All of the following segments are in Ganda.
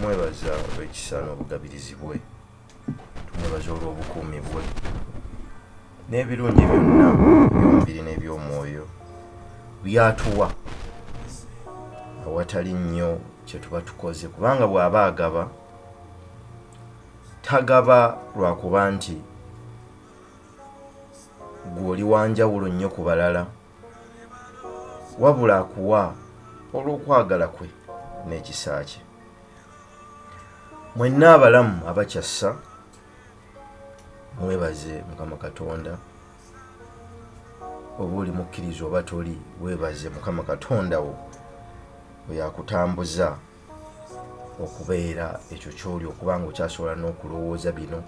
tumwebaza olw'ekisa n'obugabirizi bwe, tumwebaza olw'obukuumi bwe n'ebirungi byonna by'omubiri n'eby'omwoyo byatuwa awatali nnyo kye tuba tukoze, kubanga bw'aba agaba tagaba lwakuba nti gw'oli wanjawulo nnyo ku balala, wabula akuwa olw'okwagala kwe n'ekisa kye. Mwenna abalamu abakyassa mwebaze Mukama Katonda, oba oli mukkirizo oba toli, weebaze Mukama Katonda wo yakutambuza okubeera ekyo ky'oli, okubanga okyasobola n'okulowooza bino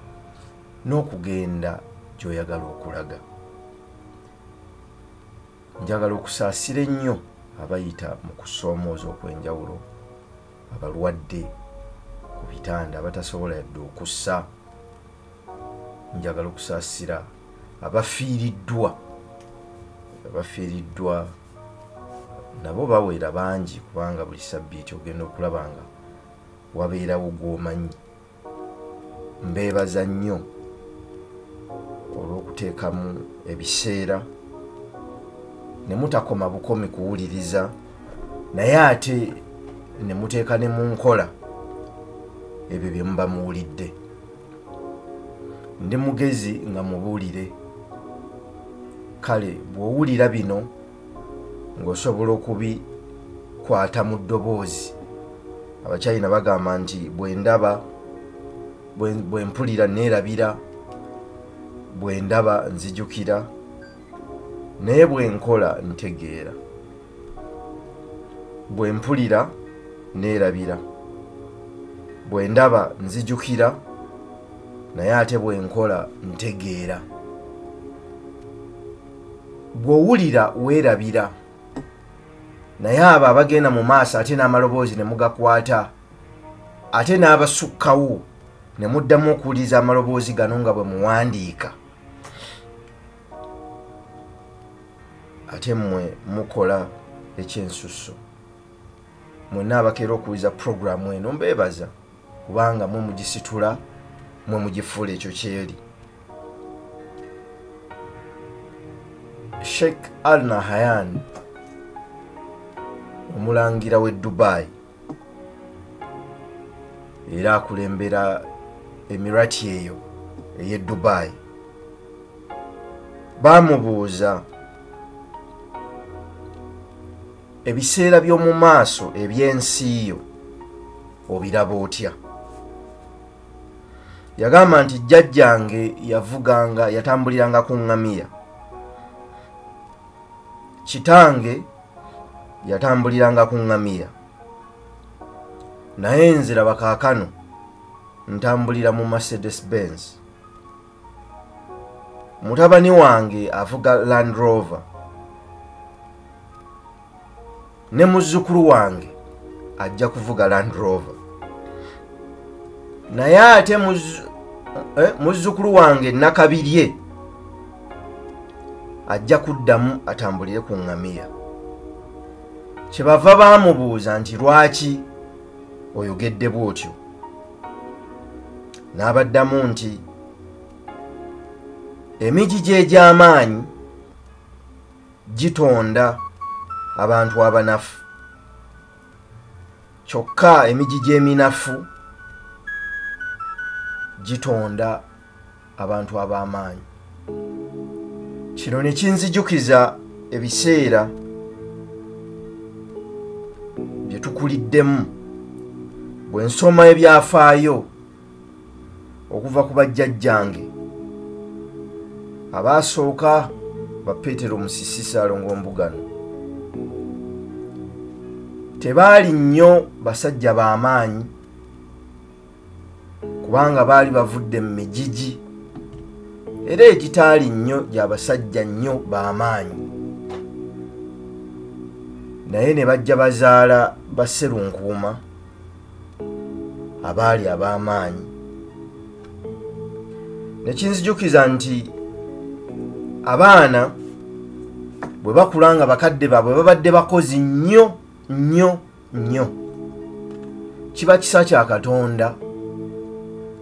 n'okugenda gy'oyagala okulaga. Njagala okusaasira ennyo abayita mu kusoomooza okw'enjawulo, abalwadde ku bitanda abatasobola yadde okussa. Njagala okusaasira abafiiriddwa nabo bawera bangi, kubanga buli sabbiiti ogenda okulaba nga wabeerawo gw'omanyi. Mbeebaza nnyo olw'okuteekamu ebiseera ne mutakoma bukomi kuwuliriza, naye ate ne muteeka ne mu nkola ebyo bye muba muwulidde. Ndi mugezi nga mubuulire, kale bw'owulira bino ng'osobola okubikwata mu ddoboozi. Abakyayina bagamba nti bwe mpulira neerabira, bwe ndaba nzijukira, naye bwe nkola ntegeera. Bwe mpulira neerabira, bwe ndaba nzijukira, naye ate bwe nkola ntegeera. Bw'owulira weerabira, naye abo abagenda mu maaso ate n'amaloboozi ne mugakwata, ate n'abasukkawo ne muddamu okuwuliriza amaloboozi gano nga bwe muwandiika, ate mmwe mukola ekyensusso. Mwenna abakeera okuwuliza puroguramu eno mbeebaza, kubanga mwe mugisitula, mwe mugifuula ekyo kyeri. Sheikh Al Nahyan, omulangira w'e Dubai era akulembera emirati eyo ey'e Dubai, baamubuuza ebiseera by'omu maaso eby'ensi yo obiraba otya? Yagamba nti jjajjange yatambuliranga ku ŋŋamiya, kitange yatambuliranga ku ŋŋamiya, naye nze laba kaakano ntambulira mu Mercedes Benz. Mutabani wange avuga Land Rover, ne muzzukulu wange ajja kuvuga Land Rover, naye ate muzzukulu wange nakabirye ajja kuddamu atambulire ku ŋŋamiya. Kyebava baamubuuza nti lwaki oyogedde bw'otyo? N'abaddamu nti emigigi egy'amaanyi gitonda abantu abanafu, kyokka emigigi eminafu gitonda abantu ab'amaanyi. Kino ne kinzijukiza ebiseera bye tukuliddemu bwe nsoma ebyafaayo okuva ku bajjajjange abaasooka ba Petero Musisi Ssaalongo Mbugano. Tebaali nnyo basajja b'amaanyi, kubanga baali bavudde mu migigi era egitaali nnyo gy'abasajja nnyo b'amaanyi, naye ne bajja bazaala basserunkuuma abaali ab'amaanyi. Ne kinzijukiza nti abaana bwe bakula nga bakadde baabwe babadde bakozi nnyo nnyo nnyo, kiba kisa kya Katonda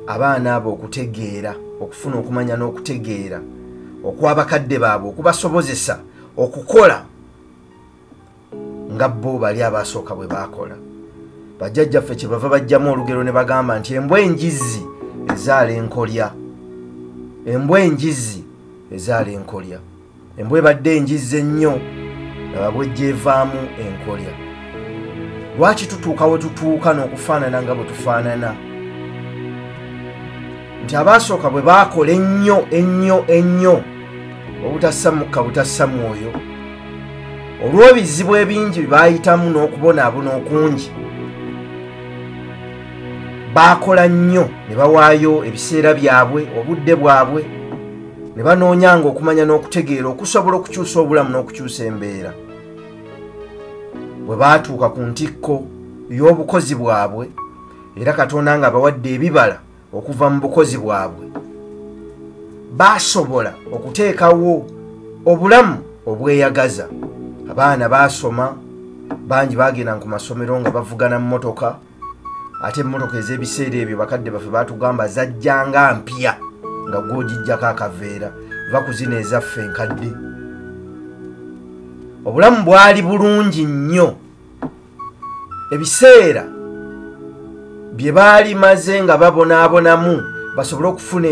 abaana abo okutegeera, okufuna okumanya n'okutegeera okw'abakadde baabwe, okubasobozesa okukola nga bo bali abasooka bwe baakola. Bajjajjaffe kye bava bajjamu olugero ne bagamba nti embwa enjizzi ezaala enkolya. Embwa enjizzi ezaala enkolya. Embwa ebadde enjizzi ennyo laba bwejja evaamu enkolya. Lwaki tutuuka we tutuuka n'okufaanana nga bwe tufaanana? Nti abaasooka bwe baakola ennyo obutassa mukka butassa mwoyo, olw'ebizibu ebingi bye baayitamu n'okubonaabona okungi, baakola nnyo ne bawaayo ebiseera byabwe, obudde bwabwe, ne banoonyanga okumanya n'okutegeera okusobola okukyusa obulamu n'okukyusa embeera. Bwe baatuuka ku ntikko y'obukozi bwabwe, era Katonda nga bawadde ebibala okuva mu bukozi bwabwe, baasobola okuteekawo obulamu obweyagaza. Abaana baasoma, bangi baagenda ku masomero nga bavugana mu mmotoka, ate emmotoka ez'ebiseera ebyo bakadde baffe baatugamba zajjanga mpya nga gw'ogijjako akaveera, va ku zino ezaffe enkadde. Obulamu bwali bulungi nnyo. Ebiseera bye baali maze nga babonaabonamu basobole okufuna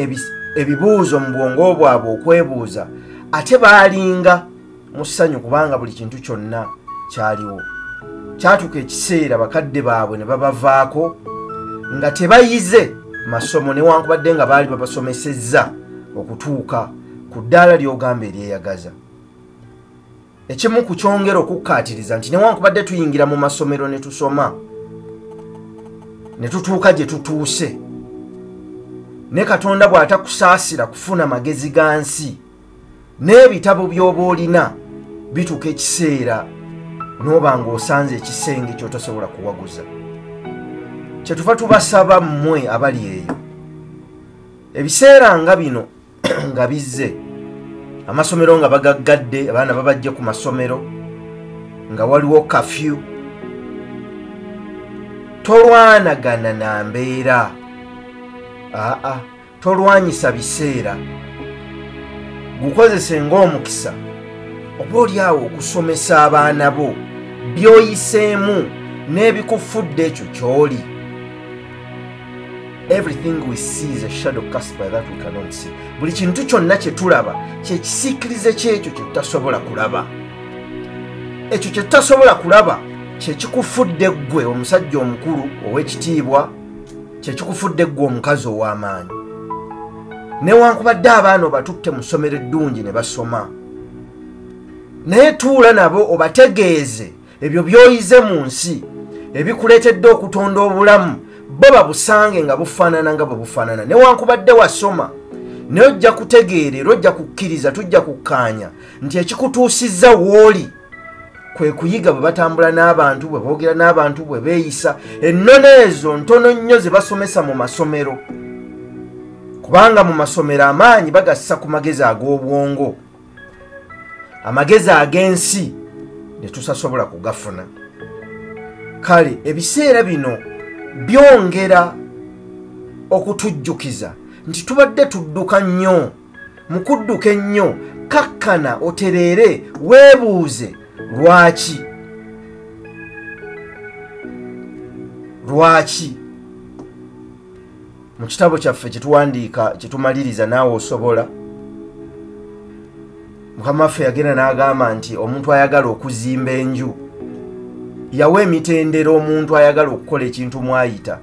ebibuuzo mu bwongo bwabwe okwebuuza, ate baalinga mu ssanyu kubanga buli kintu kyonna kyaliwo. Kyatuuka ekiseera bakadde baabwe ne babavaako nga tebayize masomo newankubadde nga baali babasomesezza okutuuka ku ddaala ly'ogamba eryeyagaza. Ekimu ku kyongera okukkaatiriza nti newankubadde tuyingira mu masomero ne tusoma ne tutuuka gye tutuuse, ne Katonda bw'atakusaasira kufuna magezi ga nsi, n'ebitabo by'oba olina bituuka ekiseera n'oba ng'osanze ekisenge ky'otasobola kuwaguza. Kyetuva tubasaba mmwe abali eyo, ebiseera nga bino nga bizze, amasomero nga bagaggadde, abaana babajje ku masomero, nga waliwo kafyu, tolwanagana na mbeera. Tolwanyisa biseera, gukozese ng'omukisa oba oliawo okusomesa abaana bo by'oyiseemu n'ebikufudde ekyo ky'oli. Everything we see is a shadow cast by that we cannot see. Buli kintu kyonna kye tulaba kye kisiikirize kyekyo kye tutasobola kulaba. Ekyo kye tutasobola kulaba kye kikufudde ggwe omusajja omukulu ow'ekitiibwa, kye kikufudde ggwe omukazi ow'amaanyi. Newankubadde abaana obatutte mu ssomero eddungi ne basoma, naye tuula nabo obategeeze ebyo by'oyize mu nsi ebikuleetedde okutonda obulamu, bo babusange nga bufaanana nga bwe bufaanana. Newankubadde wasoma, naye ojja kutegeera era ojja kukkiriza, tujja kukkaanya nti ekikutuusizza w'oli kwe kuyiga bwe batambula n'abantu, bwe boogera n'abantu, bwe beeyisa, ennono ezo ntono nnyo ze basomesa mu masomero. Kubanga mu masomero amaanyi bagassa ku magezi ag'obwongo, amagezi ag'ensi ne tusasobola kugafuna. Kale ebiseera bino byongera okutujjukiza nti tubadde tudduka nnyo. Mu kudduka ennyo, kakkana otereere weebuuze lwaki. Mu kitabo kyaffe kyetuwandiika kyetumaliriza naawe osobola, Mukama waffe yagenda n'agamba nti omuntu ayagala okuzimba enju yawa emitendera omuntu ayagala okukola ekintu mwayita.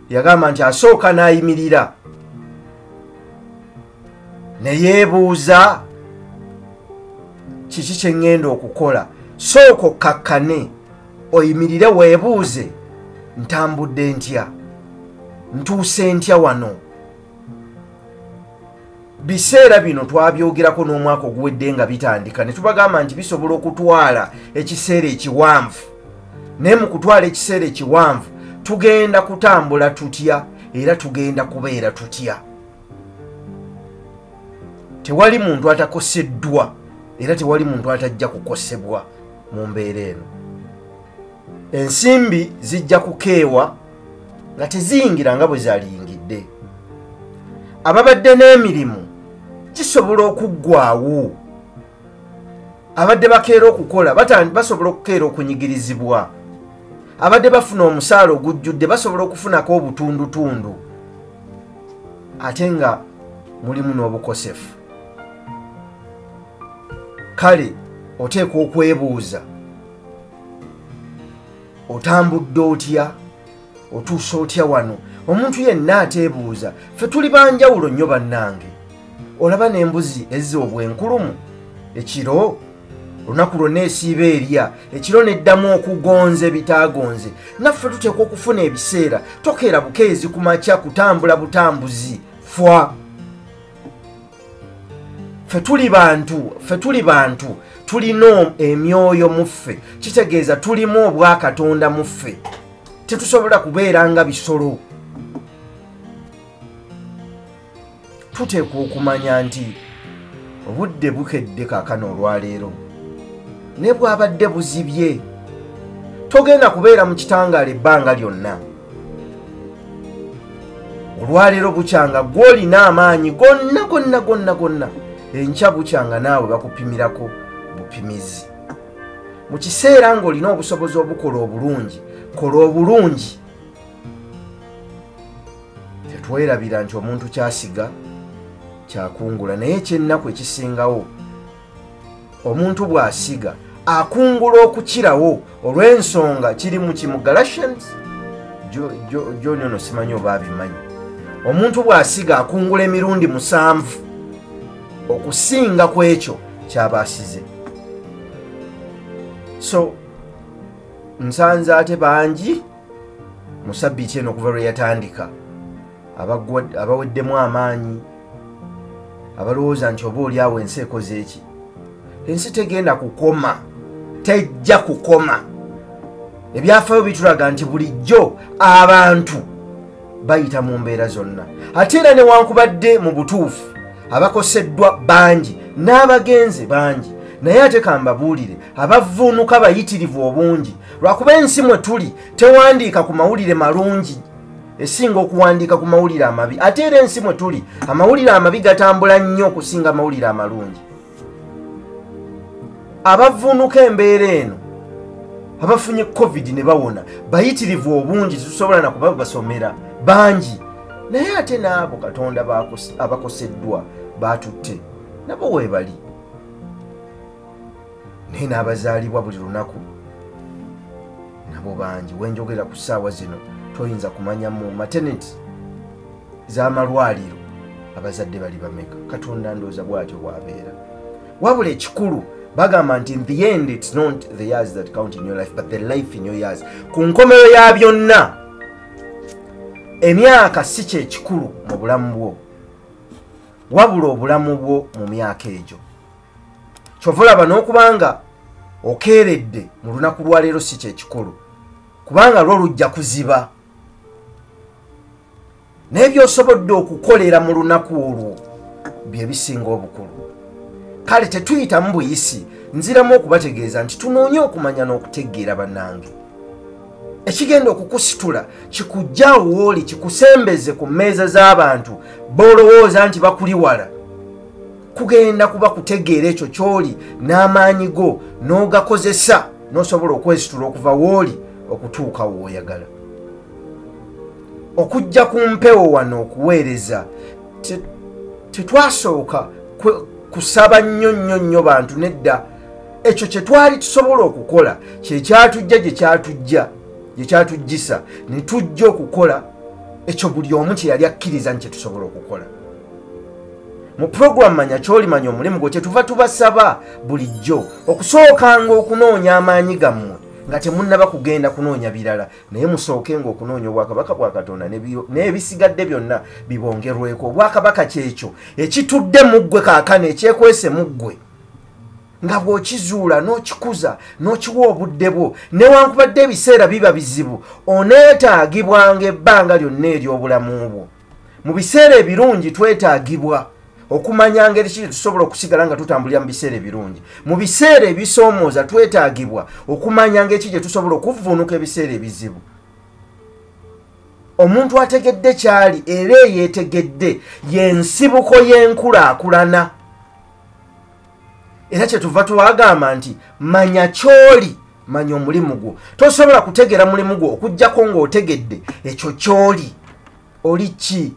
Yagamba nti asooka n'ayimirira ne yeebuuza, kiki kye ŋŋenda okukola? Sooka okkakkane oyimirire weebuuze, ntambudde ntya? Ntuuse ntya wano? Biseera bino twabyogerako n'omwaka oguwedde nga bitandika, ne tubagamba nti bisobola okutwala ekiseera ekiwanvu, naye mu kutwala ekiseera ekiwanvu tugenda kutambula tutya era tugenda kubeera tutya. Tewali muntu atakoseddwa era tewali muntu atajja kukosebwa mu mbeera eno. Ensimbi zijja kukeewa nga teziyingira nga bwe zaaliyingidde. Ababadde n'emirimu kisobola okuggwaawo. Abadde bakeera okukola basobola okukeera okunyigirizibwa. Abadde bafuna omusaala ogujjudde basobola okufunako obutundutundu. Ate nga mulimu n'obukosefu. Kale oteekwa okwebuuza, otambudde otya, otuusa otya wano? Omuntu yenna ateebuuza. Ffe tuli banjawulo nnyo bannange. Olaba n'embuzi ezza obwenkulumu ekiro, olunaku lwonna esiiba erya, ekiro neddamu okugonza ebitaagonze. Naffe tuteekwa okufuna ebiseera tokeera bukeezi ku makya kutambula butambuzi. Ffe tuli bantu tulina emyoyo mu ffe, kitegeeza tulimu obwakatonda mu ffe. Tetusobola kubeera nga bisolo. Tuteekwa okumanya nti obudde bukedde kaakano olwaleero, ne bwabadde buzibye togenda kubeera mu kitangaala ebbanga lyonna. Olwaleero bukyanga gw'olina amaanyi gonna enkya bukyanga naawe bakupimirako bupimizi. Mu kiseera ng'olina obusobozi obukola obulungi, kola obulungi. Tetwerabira nti omuntu kyasiga kyakungula, naye kyennaku ekisingawo omuntu bw'asiga akungula okukirawo olw'ensonga kiri mu kimu Galatians John ono simanyi oba abimanyi. Omuntu bw'asiga akungula emirundi 7 okusinga ku ekyo kyaba asize. So nsanze ate bangi mu sabbiiti eno okuva lwe yatandika abaweddemu amaanyi, abalowooza nti oba oli awo ensi ekoze eki. Ensi tegenda kukoma, tejja kukoma. Ebyafaayo bitulaga nti bulijjo abantu bayita mu mbeera zonna. Ate era newankubadde mu butuufu abakoseddwa bangi n'abagenze bangi, naye ate kambabuulire abavvuunuka bayitirivu obungi. Lwakuba ensi mwe tuli tewandiika ku mawulire malungi esinga okuwandiika ku mawulire amabi. Ate era ensi mwe tuli amawulire amabi gatambula nnyo okusinga amawulire amalungi. Abavvuunuka embeera eno, abafunye COVID ne bawona, bayitirivu obungi tetusobola na kubasomera bangi. Naye ate n'abo Katonda abakoseddwa batutte nabo weebali. Naye n'abazaalibwa buli lunaku nabo bangi. Wenjogera ku ssaawa zino toyinza kumanya mu maternity z'amalwaliro abazadde bali bameka. Katonda ndooza bw'atyo bw'abeera. Wabula ekikulu bagamba nti in the end it's not the years that count in your life but the life in your years. Ku nkomero ya byonna emyaka si kye kikulu mu bulamu bwo, wabula obulamu bwo mu myaka egyo. Kyova olaba n'okubanga okeeredde mu lunaku lwa leero si kye kikulu, kubanga lwo lujja kuziba. Naye by'osobodde okukolera mu lunaku olwo bye bisinga obukulu. Kale tetuyitamu buyisi, nziramu okubategeeza nti tunoonye okumanya n'okutegeera bannange. Ekigenda okukusitula kikujjaawo wooli, kikusembeze ku mmeeza z'abantu b'olowooza nti bakuli wala. Kugenda kuba kutegeera ekyo ky'oli n'amaanyi go n'ogakozesa n'osobola okwesitula okuva wooli okutuuka w'oyagala. Okujja ku mpewo wano okuweereza tetwasooka kusaba nnyo bantu nedda. Ekyo kye twali tusobola okukola kye kyatujja gye kyatujjisa ne tujja okukola ekyo buli omu kye yali akkiriza nti tusobola okukola. Mu program manya ky'olimanya omulimu gwo kyetuva tubasaba bulijjo okusookanga okunoonya amaanyi gammwe nga temunnaba kugenda kunoonya birala, naye musookenga okunoonya obwakabaka bwa Katonda n'ebisigadde byonna bibongerweko. Obwakabaka kyekyo ekitudde mu ggwe kaakano, ekyekwese mu ggwe, nga bw'okizuula n'okikuza n'okiwa obudde bwo, newankubadde ebiseera biba bizibu, oneetaagibwanga ebbanga lyonna ery'obulamu bwo. Mu biseera ebirungi twetaagibwa okumanya ngeri ki tusobola okusigala nga tutambulira mu biseera ebirungi. Mu biseera ebisoomooza twetaagibwa okumanya ngeri ki tusobola okuvvuunuka ebiseera ebizibu. omuntu ategedde kyali era yeetegedde yensibuko y'enkulaakulana. Era kyetuva tuwagamba nti manya kyoli, manya omulimu gwo. Tosobola kutegera mulimu gwo okujjako ng'otegedde ekyo kyoli. Oli ki?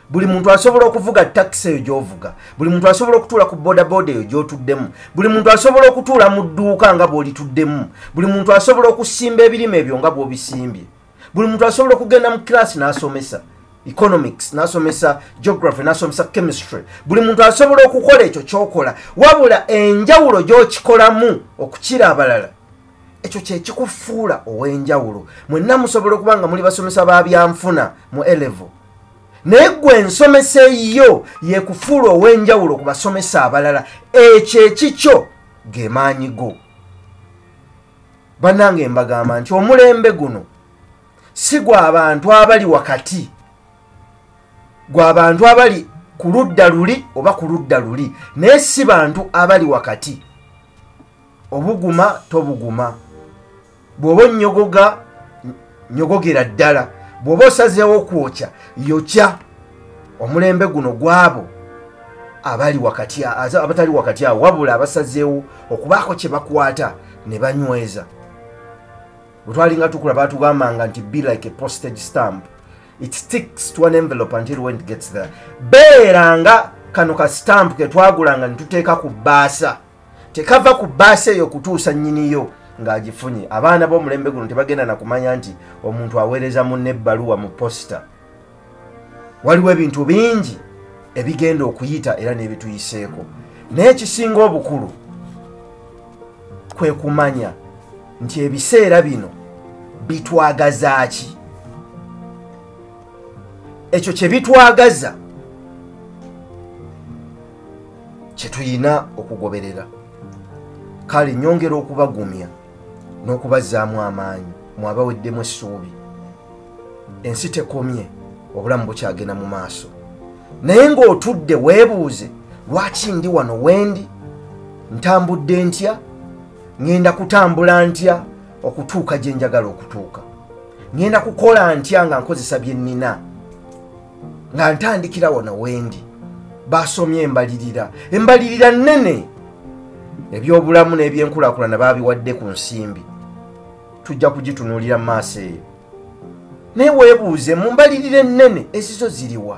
Buli muntu asobola okuvuga taxi eyo gy'ovuga. Buli muntu asobola okutuula ku bodaboda eyo gy'otuddemu. Buli muntu asobola okutuula mu dduuka nga bw'olituddemu. Buli muntu asobola okusimba ebirime ebyo nga bw'obisimbye. Buli muntu asobola okugenda mu class n'asomesa economics, n'asomesa geography, n'asomesa chemistry. Buli muntu asobola okukola ekyo ky'okola. Wabula enjawulo gy'okikolamu okukira abalala, ekyo kye kikufuula ow'enjawulo. Mwenna musobola okuba nga muli basomesa ba byanfuna mu A-level. Naye ggwe ensomesa eyo yekufuula ow'enjawulo ku basomesa abalala. Ekyo ekikyo ge maanyi go. Bannange mbagamba nti omulembe guno si gw'abantu abali wakati, gw'abantu abali ku ludda luli oba ku ludda luli, naye si bantu abali wakati. Obuguma tobuguma. Bw'oba onnyogoga, nyogogera ddala. Bw'oba osazeewo kwokya, yokya. Omulembe guno gwabo abali wakati, abatali wakati awo, wabula abasazeewo okubaako kye bakwata ne banyweza. Bwe twalinga tukula baatugambanga nti be like a postage stamp. It sticks to an envelope until when it gets there. Beeranga kano ka stamp ke twagulanga ne tuteeka ku bbaasa. Tekava ku bbaasa eyo kutuusa nnyiniyo ng'agifunye. Abaana b'omulembe guno tebagenda na kumanya nti omuntu aweereza munne ebbaluwa mu posita. Waliwo ebintu bingi ebigenda okuyita era n'ebituyiseeko. Naye ekisinga obukulu kwe kumanya nti ebiseera bino bitwagaza ki? Ekyo kye bitwagaza kye tuyina okugoberera. Kale nyongera okubagumya n'okubazzaamu amaanyi mu abaweddemu essuubi. Ensi tekomye, obulamu bukyagenda mu maaso. Naye ng'otudde weebuuze, lwaki ndi wano wendi? Ntambudde ntya? Ngenda kutambula ntya okutuuka gye njagala okutuuka? Ngenda kukola ntya nga nkozesa bye nnina? Nga ntandikira wano wendi. Basomye embalirira nnene. Ebyobulamu n'ebyenkulaakulana baabiwadde ku nsimbi. Tujja kugitunuulira mu maaso eyo. Naye weebuuze mu mbalirira ennene ezizo ziriwa?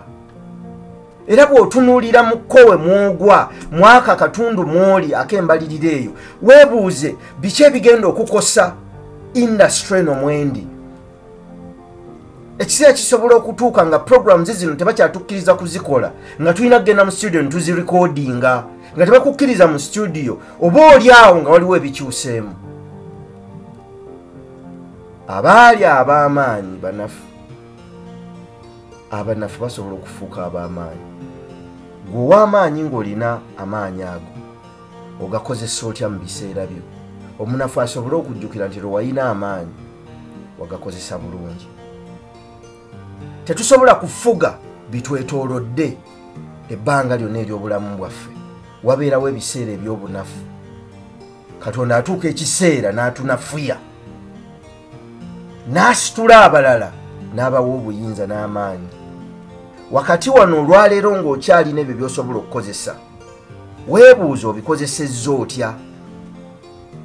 Era bw'otunuulira mu kkowe mwogwa mwaka katundu mwoli ak'embalirira eyo, weebuuze biki ebigenda okukosa industry eno mwendi. Ekiseera kisobola okutuuka nga programs zino tebakyatukkiriza kuzikola, nga tulina kugenda mu studio ne tuzirekodinga, nga tebakukkiriza mu studio, oba oli awo nga waliwo ebikyuseemu. Abaali ab'amaanyi abanafu basobola okufuuka ab'amaanyi. Gwe ow'amaanyi ng'olina amaanyi ago ogakozesa otya mu biseera byo? Omunafu asobole okujjukira nti lwewalina amaanyi wagakozesa bulungi. Tetusobola kufuga bitwetoolodde ebbanga lyonna ery'obulamu bwaffe. Wabeerawo ebiseera eby'obunafu. Katonda atuuka ekiseera n'atunafuya, n'asitula abalala n'abawa obuyinza n'amaanyi. Wakati wano olwaleero ng'okyalina ebyo by'osobola okukozesa, weebuuza obikozesezza otya?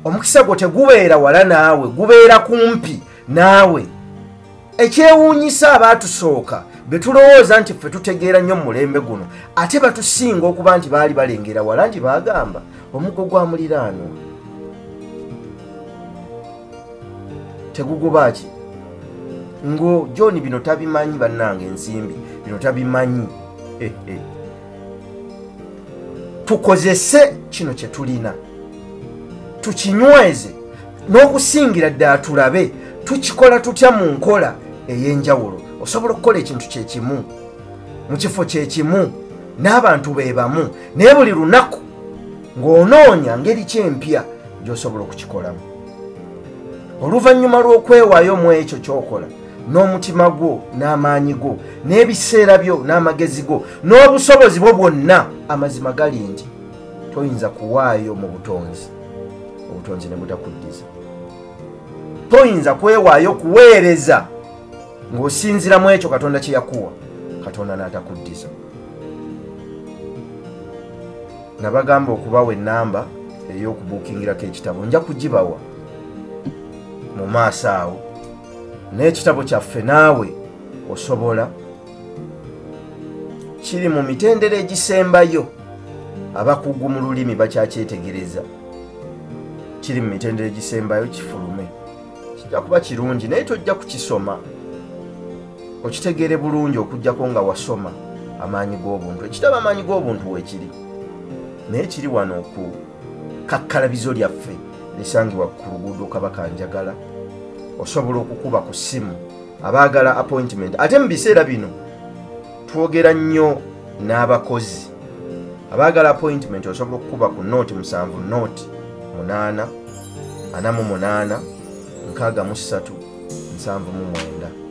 Omukisa gwo tegubeera wala naawe, gubeera kumpi naawe. Ekyewuunyisa abaatusooka be tulowooza nti ffe tutegeera nnyo mu mulembe guno, ate batusinga okuba nti baali balengera wala nti baagamba omuggo gwa muliraanwa teguguba ki? Ngo John bino tabimanyi bannange, ensimbi bino tabimanyi. Tukozese kino kye tulina, tukinyweze, n'okusingira ddala tulabe tukikola tutya mu nkola ey'enjawulo. Osobola okukola ekintu kyekimu mu kifo kyekimu n'abantu be bamu, naye buli lunaku ng'onoonya ngeri kyempya gy'osobola okukikolamu. Oluvannyuma lw'okwewaayo mu ekyo ky'okola, n'omutima gwo n'amaanyi go n'ebiseera byo n'amagezi go n'obusobozi bwo bwonna, amazima gali nti toyinza kuwaayo mu butonzi, obutonzi ne butakuddiza. Toyinza kwewaayo kuweereza ng'osinziramu ekyo Katonda kye yakuwa, Katonda n'atakuddiza. Nabagamba okubawa ennamba ey'okubuukingirako ekitabo, nja kugibawa mu maaso awo, n'ekitabo kyaffe naawe osobola, kiri mu mitendera egisembayo. Abakugu mu lulimi bakyakyetegereza, kiri mu mitendera egisembayo, kifulume. Kijja kuba kirungi naye tojja kukisoma okitegeere bulungi okujjako nga wasoma Amaanyi g'Obuntu. Ekitabo Amaanyi g'Obuntu weekiri, naye kiri wano ku kakkalabizo lyaffe lisangibwa ku luguudo Kabakanjagala. Osobola okukuba ku ssimu abaagala appointment. Ate mu biseera bino twogera nnyo n'abakozi abaagala appointment. Osobola okukuba ku nooti 7 nooti 8 48 63 79.